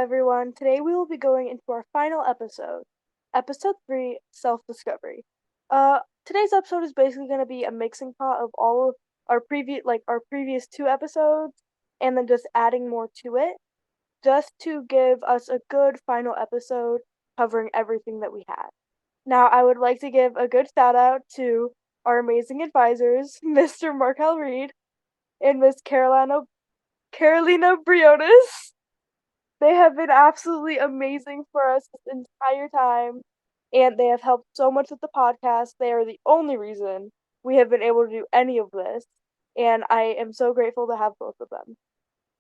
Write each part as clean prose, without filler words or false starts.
everyone. Today we will be going into our final episode, episode 3, self-discovery. Today's episode is basically going to be a mixing pot of all of our previous two episodes and then just adding more to it just to give us a good final episode covering everything that we had. Now, I would like to give a good shout out to our amazing advisors, Mr. Markel Reed and Miss Carolina Briones. They have been absolutely amazing for us this entire time, and they have helped so much with the podcast. They are the only reason we have been able to do any of this, and I am so grateful to have both of them.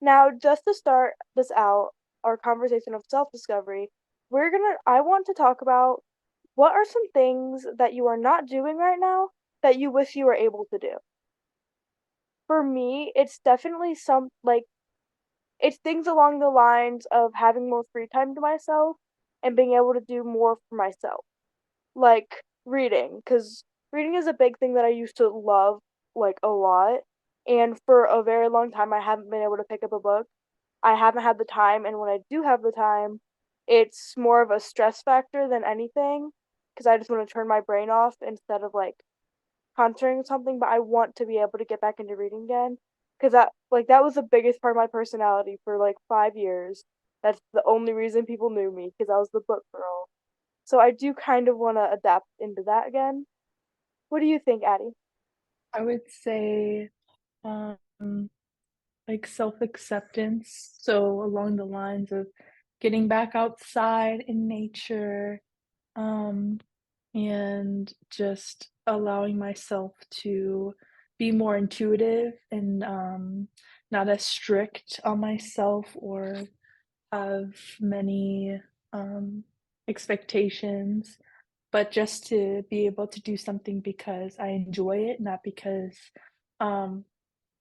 Now, just to start this out, our conversation of self-discovery, I want to talk about what are some things that you are not doing right now that you wish you were able to do. For me, it's definitely it's things along the lines of having more free time to myself and being able to do more for myself. Like reading, because reading is a big thing that I used to love, like, a lot. And for a very long time, I haven't been able to pick up a book. I haven't had the time, and when I do have the time, it's more of a stress factor than anything, because I just want to turn my brain off instead of like concentrating on something, but I want to be able to get back into reading again because that was the biggest part of my personality for like 5 years. That's the only reason people knew me because I was the book girl. So I do kind of want to adapt into that again. What do you think, Addie? I would say, um, like self-acceptance, so along the lines of getting back outside in nature, um, and just allowing myself to be more intuitive and, not as strict on myself or have many, um, expectations, but just to be able to do something because I enjoy it, not because, um,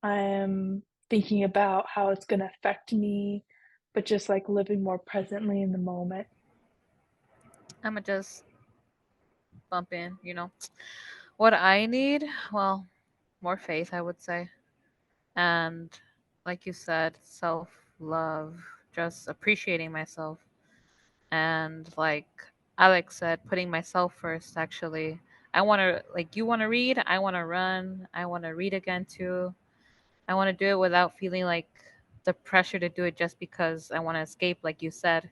I am thinking about how it's gonna affect me, but just, like, living more presently in the moment. I'ma just bump in, What I need, well, more faith, I would say. And like you said, self love, just appreciating myself. And like Alex said, putting myself first, actually. I want to, like, you want to read, I want to run, I want to read again too. I want to do it without feeling like the pressure to do it just because I want to escape, like you said.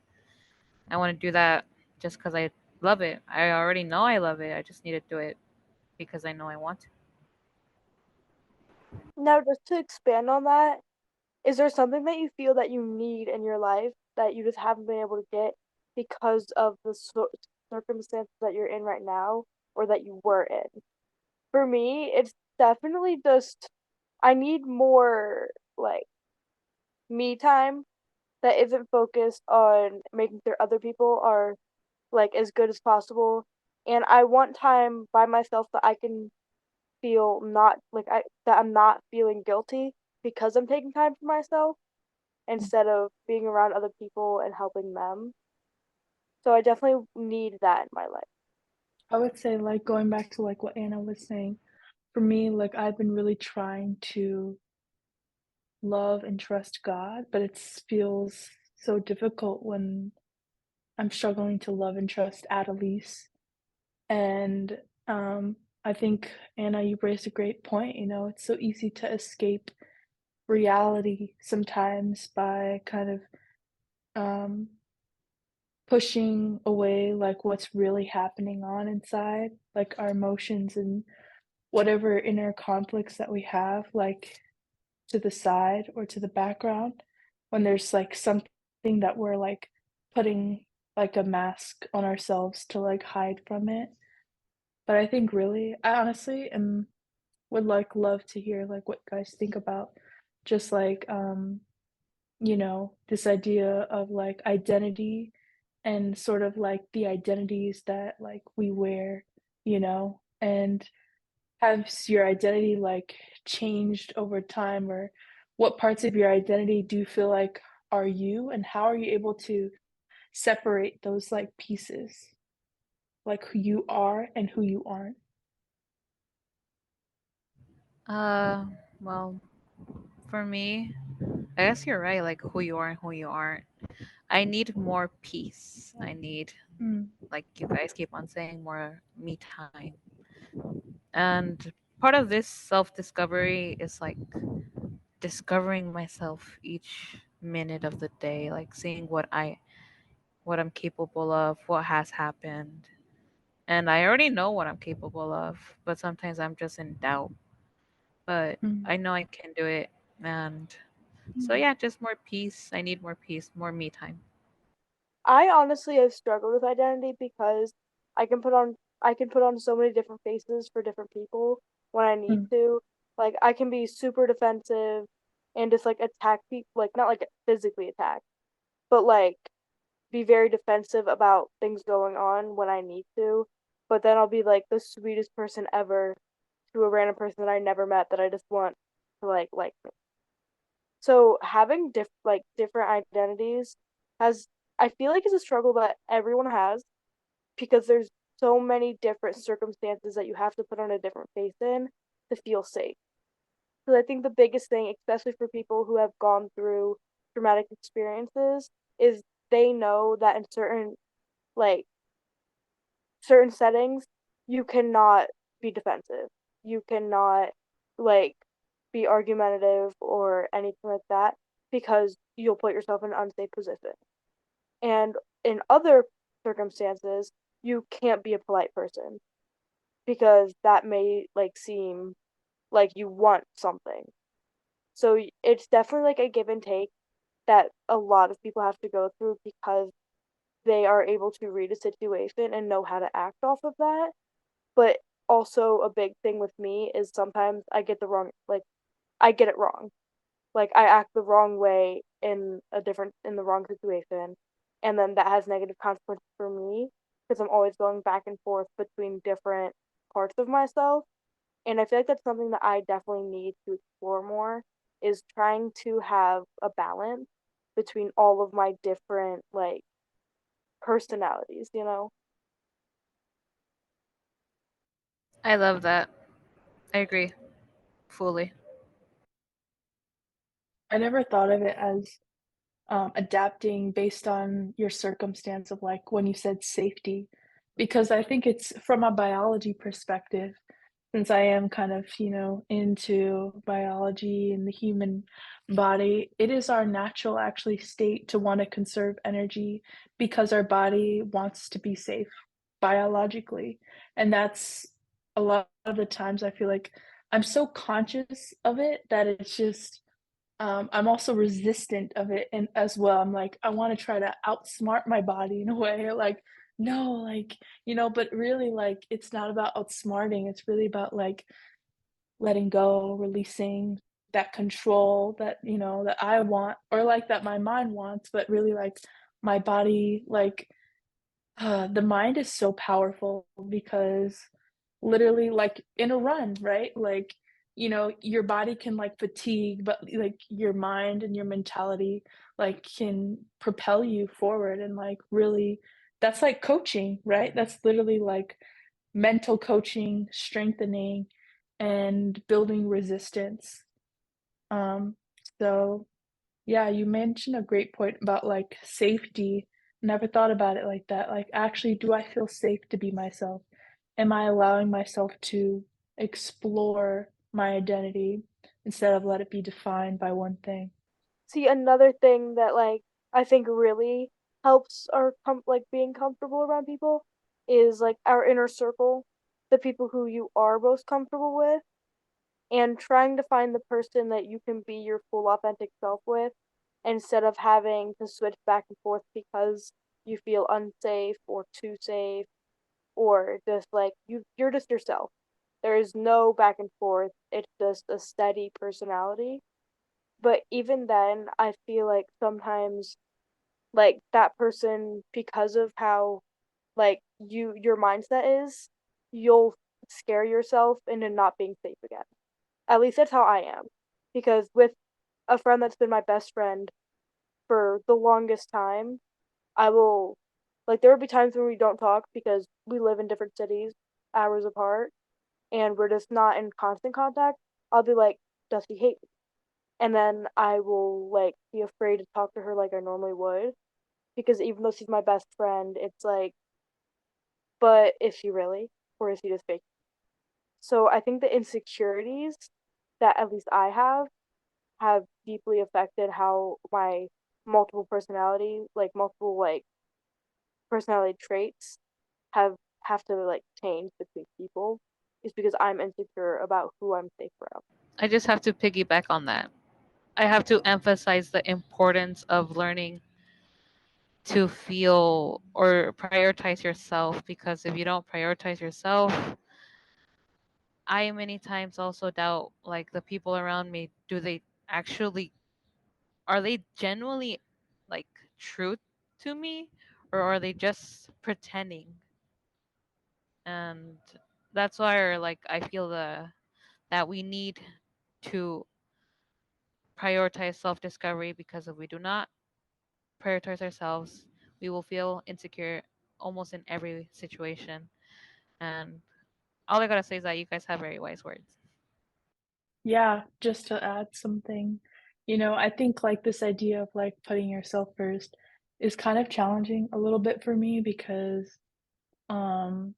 I want to do that just because I love it. I already know I love it. I just need to do it because I know I want to. Now, just to expand on that, is there something that you feel that you need in your life that you just haven't been able to get because of the circumstances that you're in right now or that you were in? For me, it's definitely just I need more like me time that isn't focused on making sure other people are like as good as possible. And I want time by myself that I can feel not like I that I'm not feeling guilty because I'm taking time for myself instead of being around other people and helping them. So I definitely need that in my life. I would say, like, going back to, like, what Anna was saying, for me, like, I've been really trying to love and trust God, but it feels so difficult when I'm struggling to love and trust Adelise. And, I think, Anna, you raised a great point, it's so easy to escape reality sometimes by kind of, um, pushing away, like, what's really happening on inside, like, our emotions and whatever inner conflicts that we have, like, to the side or to the background when there's, like, something that we're, like, putting, like, a mask on ourselves to, like, hide from it. But I think really I honestly would, like, love to hear, like, what you guys think about just, like, this idea of, like, identity and sort of, like, the identities that, like, we wear, and has your identity, like, changed over time, or what parts of your identity do you feel like are you, and how are you able to separate those, like, pieces, like, who you are and who you aren't? Uh, well, for me, I guess you're right, like who you are and who you aren't. I need more peace. I need, Mm, like you guys keep on saying, more me time. And part of this self discovery is like discovering myself each minute of the day, like seeing what I'm capable of, what has happened. And I already know what I'm capable of, but sometimes I'm just in doubt. But mm, I know I can do it. And so mm, yeah, just more peace. I need more peace, more me time. I honestly have struggled with identity because I can put on so many different faces for different people when I need mm, to. Like I can be super defensive and just like attack people, like not like physically attack, but like be very defensive about things going on when I need to. But then I'll be like the sweetest person ever to a random person that I never met that I just want to like me. So having different identities has I feel like it's a struggle that everyone has because there's so many different circumstances that you have to put on a different face in to feel safe. Because I think the biggest thing, especially for people who have gone through traumatic experiences, is they know that in like certain settings, you cannot be defensive. You cannot like be argumentative or anything like that because you'll put yourself in an unsafe position. And in other circumstances, you can't be a polite person because that may like seem like you want something. So it's definitely like a give and take that a lot of people have to go through because they are able to read a situation and know how to act off of that. But also a big thing with me is sometimes I get it wrong. Like I act the wrong way in the wrong situation, and then that has negative consequences for me because I'm always going back and forth between different parts of myself. And I feel like that's something that I definitely need to explore more is trying to have a balance between all of my different like personalities, you know? I love that. I agree fully. I never thought of it as, adapting based on your circumstance of, like, when you said safety, because I think it's from a biology perspective, since I am kind of, into biology and the human body, it is our natural actually state to wanna conserve energy because our body wants to be safe biologically, and that's a lot of the times I feel like I'm so conscious of it that it's just I'm also resistant of it and as well. I'm like, I wanna try to outsmart my body in a way, like, no, like, but really, like, it's not about outsmarting, it's really about, like, letting go, releasing that control that, that I want or, like, that my mind wants, but really, like, my body, like, the mind is so powerful because literally, like, in a run, right? Like, your body can, like, fatigue, but, like, your mind and your mentality, like, can propel you forward and, like, really that's like coaching, right? That's literally like mental coaching, strengthening, and building resistance. Um, so yeah, you mentioned a great point about, like, safety. Never thought about it like that. Like, actually, do I feel safe to be myself? Am I allowing myself to explore my identity instead of let it be defined by one thing? See, another thing that like I think really helps like being comfortable around people is like our inner circle, the people who you are most comfortable with, and trying to find the person that you can be your full authentic self with instead of having to switch back and forth because you feel unsafe or too safe or just like you're just yourself. There is no back and forth. It's just a steady personality. But even then, I feel like sometimes like that person because of how like your mindset is, you'll scare yourself into not being safe again. At least that's how I am. Because with a friend that's been my best friend for the longest time, I will like there will be times when we don't talk because we live in different cities, hours apart, and we're just not in constant contact. I'll be like, does he hate me? And then I will like be afraid to talk to her like I normally would. because even though she's my best friend, it's like, but is she really? Or is she just fake? So I think the insecurities that at least I have deeply affected how my multiple like personality traits have have to like change between people is because I'm insecure about who I'm safe around. I just have to piggyback on that. I have to emphasize the importance of learning to feel or prioritize yourself, because if you don't prioritize yourself, I many times also doubt like the people around me. Do they actually, are they genuinely like true to me, or are they just pretending? And that's why like I feel the that we need to prioritize self-discovery, because if we do not prioritize ourselves, we will feel insecure almost in every situation. And all I gotta say is that you guys have very wise words. Yeah, just to add something, I think, like, this idea of, like, putting yourself first is kind of challenging a little bit for me because, um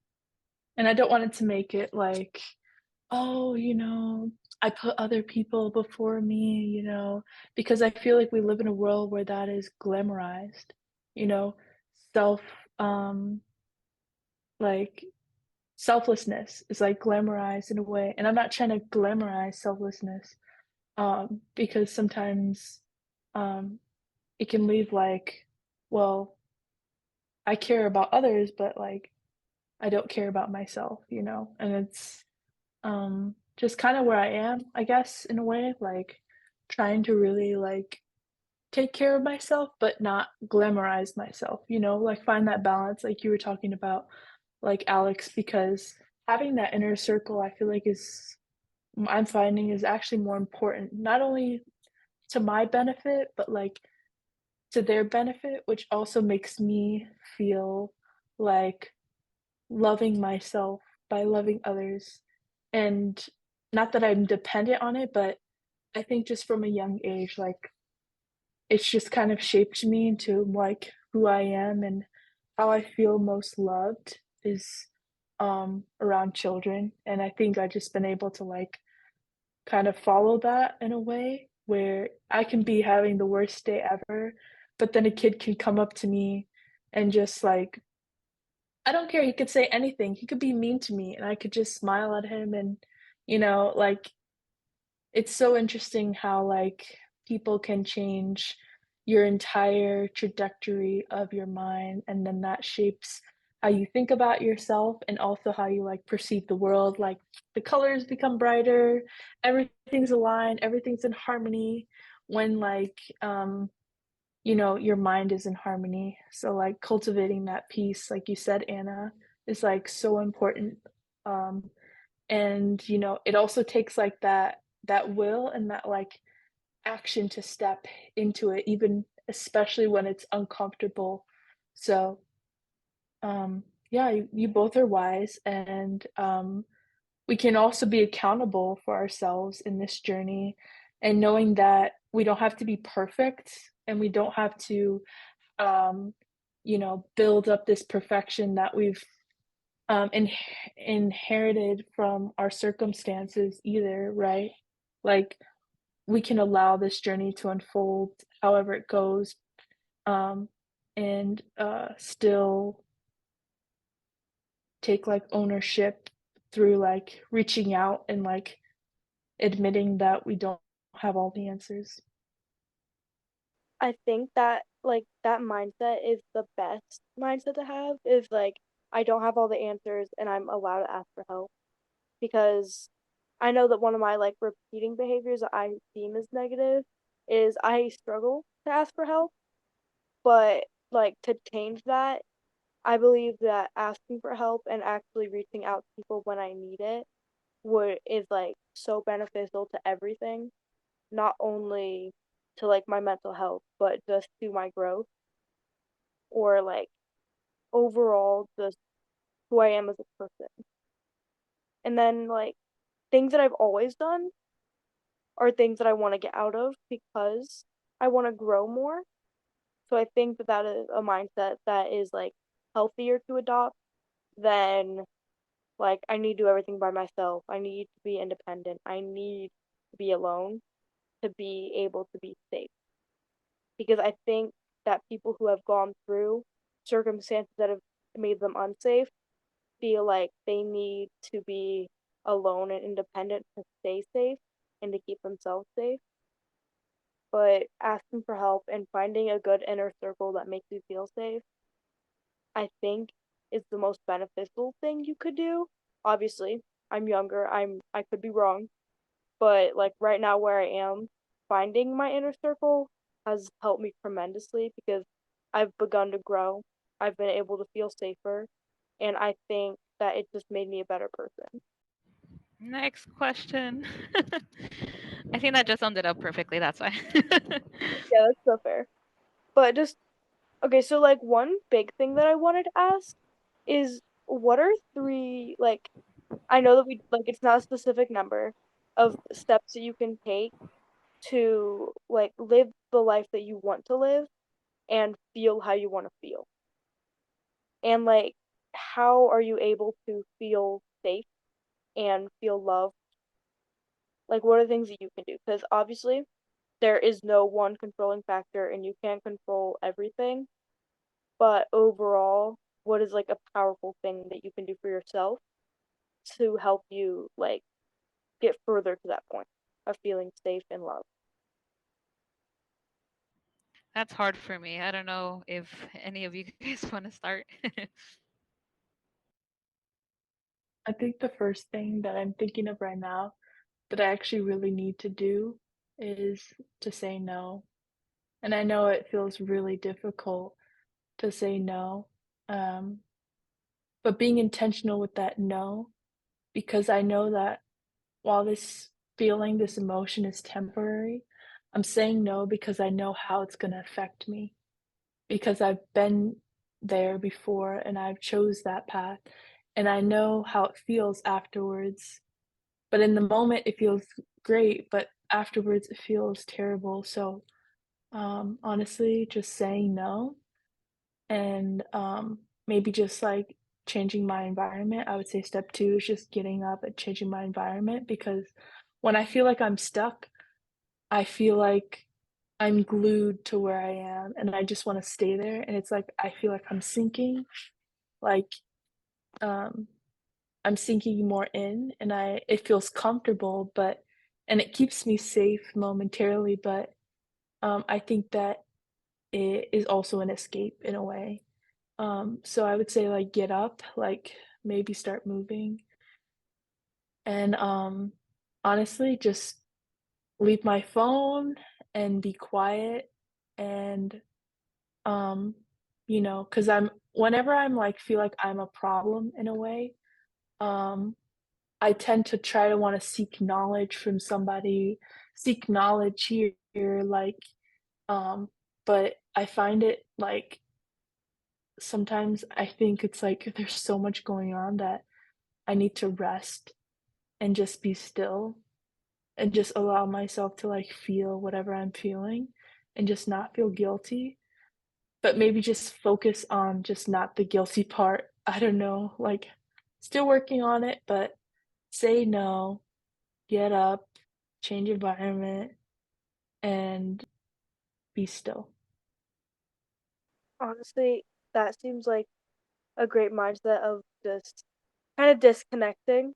and I don't want it to make it like, "Oh, I put other people before me," because I feel like we live in a world where that is glamorized, you know? Self um, like, selflessness is, like, glamorized in a way, and I'm not trying to glamorize selflessness, because sometimes, um, it can leave like, well, I care about others, but, like, I don't care about myself, and it's, just kinda where I am, I guess, in a way, like, trying to really, like, take care of myself, but not glamorize myself, like, find that balance like you were talking about, like Alex, because having that inner circle, I feel like I'm finding is actually more important, not only to my benefit, but, like, to their benefit, which also makes me feel like loving myself by loving others. And not that I'm dependent on it, but I think just from a young age, like, it's just kind of shaped me into, like, who I am and how I feel most loved is, around children, and I think I've just been able to, like, kind of follow that in a way where I can be having the worst day ever, but then a kid can come up to me and just, like, I don't care, he could say anything, he could be mean to me, and I could just smile at him and, like, it's so interesting how, like, people can change your entire trajectory of your mind, and then that shapes how you think about yourself and also how you, like, perceive the world, like, the colors become brighter, everything's aligned, everything's in harmony when, like, your mind is in harmony. So, like, cultivating that peace, like you said, Anna, is, like, so important, um, and, it also takes, like, that will and that, like, action to step into it, even especially when it's uncomfortable. So, yeah, you both are wise, and, we can also be accountable for ourselves in this journey, and knowing that we don't have to be perfect, and we don't have to, um, build up this perfection that we've, inherited from our circumstances either, right? Like, we can allow this journey to unfold however it goes, um, and, still take, like, ownership through, like, reaching out and, like, admitting that we don't have all the answers. I think that like that mindset is the best mindset to have is like I don't have all the answers and I'm allowed to ask for help because I know that one of my like repeating behaviors that I deem as negative is I struggle to ask for help, but like to change that, I believe that asking for help and actually reaching out to people when I need it would is like so beneficial to everything, not only to like my mental health, but just to my growth or like overall just who I am as a person. And then like things that I've always done are things that I want to get out of because I want to grow more. So I think that that is a mindset that is like healthier to adopt than like I need to do everything by myself. I need to be independent. I need to be alone to be able to be safe. Because I think that people who have gone through circumstances that have made them unsafe feel like they need to be alone and independent to stay safe and to keep themselves safe. But asking for help and finding a good inner circle that makes you feel safe, I think is the most beneficial thing you could do. Obviously, I'm younger, I could be wrong, but like right now where I am, finding my inner circle has helped me tremendously because I've begun to grow. I've been able to feel safer, and I think that it just made me a better person. Next question. I think that just summed it up perfectly. That's why. Yeah, that's so fair. But just okay, so like one big thing that I wanted to ask is what are three like I know that we like it's not a specific number of steps that you can take to like live the life that you want to live and feel how you want to feel. And like how are you able to feel safe and feel loved? Like what are the things that you can do? Because obviously there is no one controlling factor and you can't control everything. But overall, what is like a powerful thing that you can do for yourself to help you like get further to that point of feeling safe and loved? That's hard for me. I don't know if any of you guys want to start. I think the first thing that I'm thinking of right now that I actually really need to do is to say no. And I know it feels really difficult to say no, um, but being intentional with that no, because I know that while this feeling, this emotion is temporary, I'm saying no because I know how it's gonna affect me, because I've been there before and I've chose that path, and I know how it feels afterwards. But in the moment, it feels great, but afterwards, it feels terrible. So, honestly, just saying no and maybe just like changing my environment. I would say step two is just getting up and changing my environment because when I feel like I'm stuck, I feel like I'm glued to where I am and I just want to stay there. And it's like I feel like I'm sinking, like um, I'm sinking more in, and I it feels comfortable, but and it keeps me safe momentarily. But I think that it is also an escape in a way. So I would say, like, get up, like, maybe start moving, and, honestly, just leave my phone and be quiet and, um, because 'cause I'm whenever I'm, like, feel like I'm a problem in a way, um, I tend to try to wanna seek knowledge from somebody, seek knowledge here, like, um, but I find it, like, sometimes I think it's like there's so much going on that I need to rest and just be still and just allow myself to like feel whatever I'm feeling and just not feel guilty, but maybe just focus on just not the guilty part. I don't know, like still working on it, but say no, get up, change environment, and be still. Honestly, that seems like a great mindset of just kind of disconnecting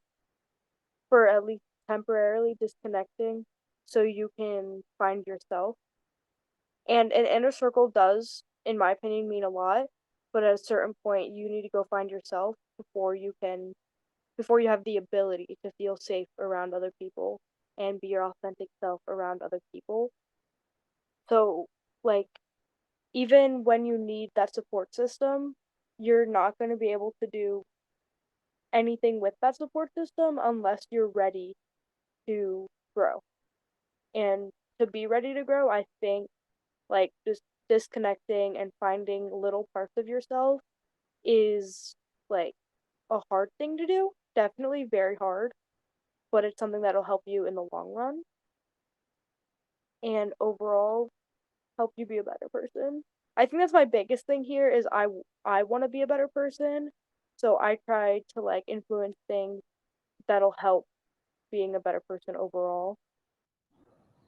for at least temporarily disconnecting so you can find yourself. And an inner circle does, in my opinion, mean a lot, but at a certain point you need to go find yourself before you have the ability to feel safe around other people and be your authentic self around other people. So, like, even when you need that support system, you're not going to be able to do anything with that support system unless you're ready to grow. And to be ready to grow, I think like just disconnecting and finding little parts of yourself is like a hard thing to do. Definitely very hard, but it's something that'll help you in the long run and overall help you be a better person. I think that's my biggest thing here is I want to be a better person, so I try to like influence things that'll help being a better person overall.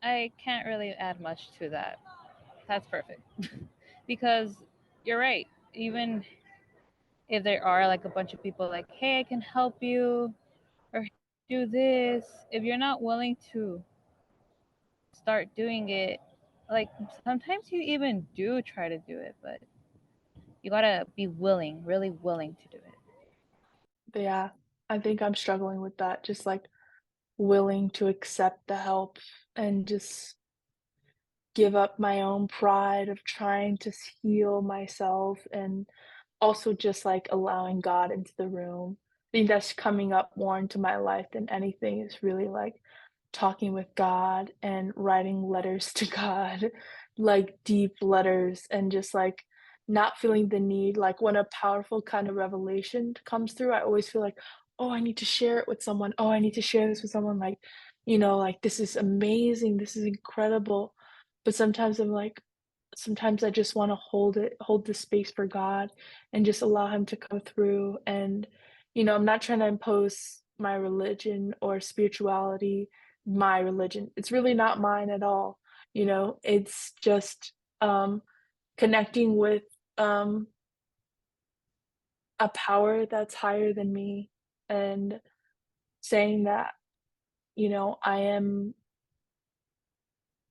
I can't really add much to that. That's perfect. Because you're right. Even if there are like a bunch of people like, hey, I can help you, or hey, do this, if you're not willing to start doing it, like sometimes you even do try to do it, but you gotta be willing, really willing to do it. But yeah, I think I'm struggling with that, just, like, willing to accept the help and just give up my own pride of trying to heal myself and also just, like, allowing God into the room. I think that's coming up more into my life than anything is really, like, talking with God and writing letters to God, like, deep letters and just, like, not feeling the need like, when a powerful kind of revelation comes through, I always feel like, "Oh, I need to share it with someone. Oh, I need to share this with someone," like, like, "This is amazing. This is incredible." But sometimes I just wanna hold the space for God and just allow him to come through and, I'm not trying to impose my religion or spirituality, my religion. It's really not mine at all, It's just, connecting with, um, a power that's higher than me and saying that, I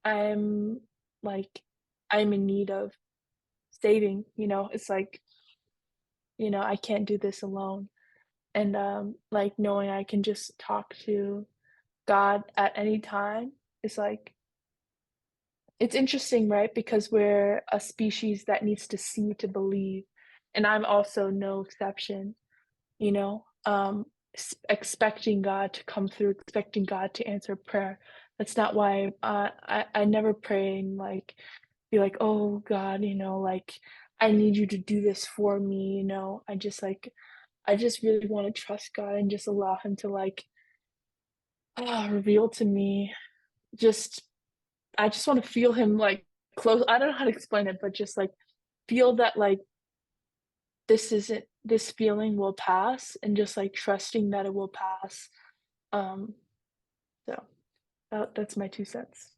am, like, I'm in need of saving, It's like, I can't do this alone. And, like, knowing I can just talk to God at any time is, like it's interesting, right? Because we're a species that needs to see to believe, and I'm also no exception, you know? Expecting God to come through, expecting God to answer prayer. That's not why, I never pray and, like, be like, "Oh, God," like, "I need you to do this for me," I just really wanna trust God and just allow him to, like, reveal to me just I just wanna feel him, like, close I don't know how to explain it, but just, like, feel that, like, this feeling will pass and just, like, trusting that it will pass. Um, so that's my 2 cents.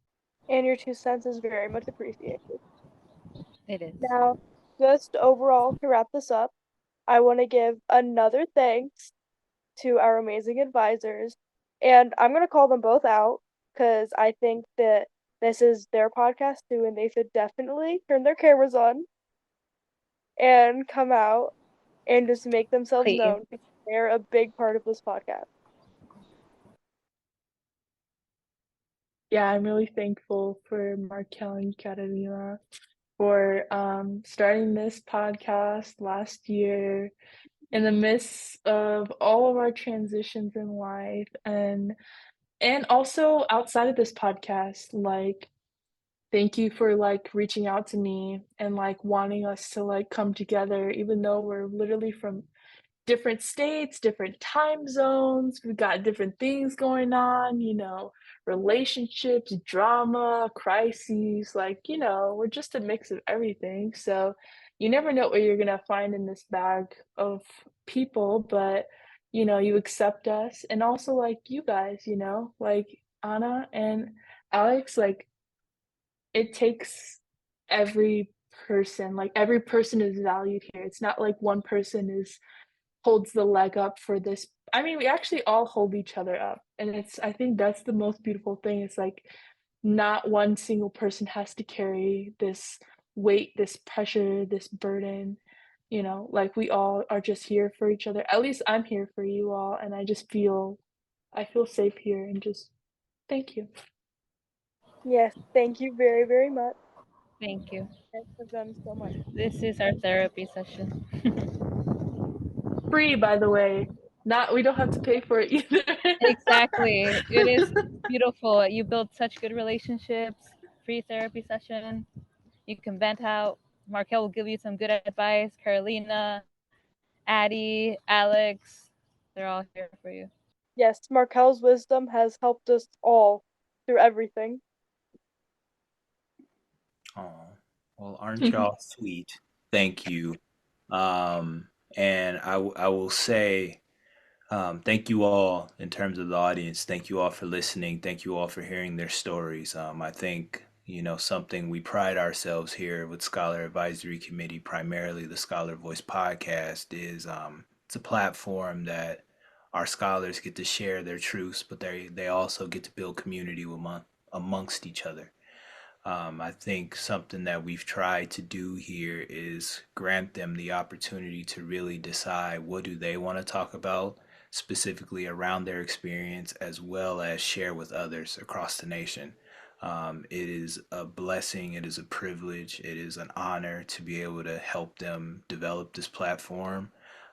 And your 2 cents is very much appreciated. It is. Now, just overall to wrap this up, I want to give another thanks to our amazing advisors, and I'm gonna call them both out because I think that this is their podcast too, and they should definitely turn their cameras on and come out and just make themselves Please. known because they're a big part of this podcast. Yeah, I'm really thankful for Markel and Katarina for, starting this podcast last year in the midst of all of our transitions in life and also outside of this podcast, like, thank you for, like, reaching out to me and, like, wanting us to, like, come together even though we're literally from different states, different time zones, we've got different things going on, relationships, drama, crises, like, we're just a mix of everything, so you never know what you're gonna find in this bag of people, but, you accept us, and also, like, you guys, like, Anna and Alex, like, it takes every person, like, every person is valued here, it's not like one person is holds the leg up for this. I mean, we actually all hold each other up, and I think that's the most beautiful thing, it's like, not one single person has to carry this weight, this pressure, this burden, like, we all are just here for each other. At least I'm here for you all, and I feel safe here, and just thank you. Yes, thank you very, very much. Thank you. You guys have done so much. This is our therapy session. Free, by the way. Not we don't have to pay for it either. Exactly. It is beautiful. You build such good relationships. Free therapy session. You can vent out. Markel will give you some good advice. Carolina, Addie, Alex, they're all here for you. Yes, Markel's wisdom has helped us all through everything. Aw. Well, aren't y'all sweet? Thank you. Um, and I will say, thank you all in terms of the audience. Thank you all for listening. Thank you all for hearing their stories. I think, something we pride ourselves here with Scholar Advisory Committee, primarily the Scholar Voice podcast, is it's a platform that our scholars get to share their truths, but they also get to build community amongst each other. I think something that we've tried to do here is grant them the opportunity to really decide what do they want to talk about specifically around their experience, as well as share with others across the nation. It is a blessing, it is a privilege, it is an honor to be able to help them develop this platform.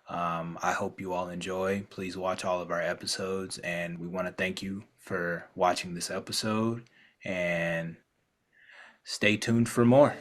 I hope you all enjoy. Please watch all of our episodes, and we want to thank you for watching this episode. And stay tuned for more.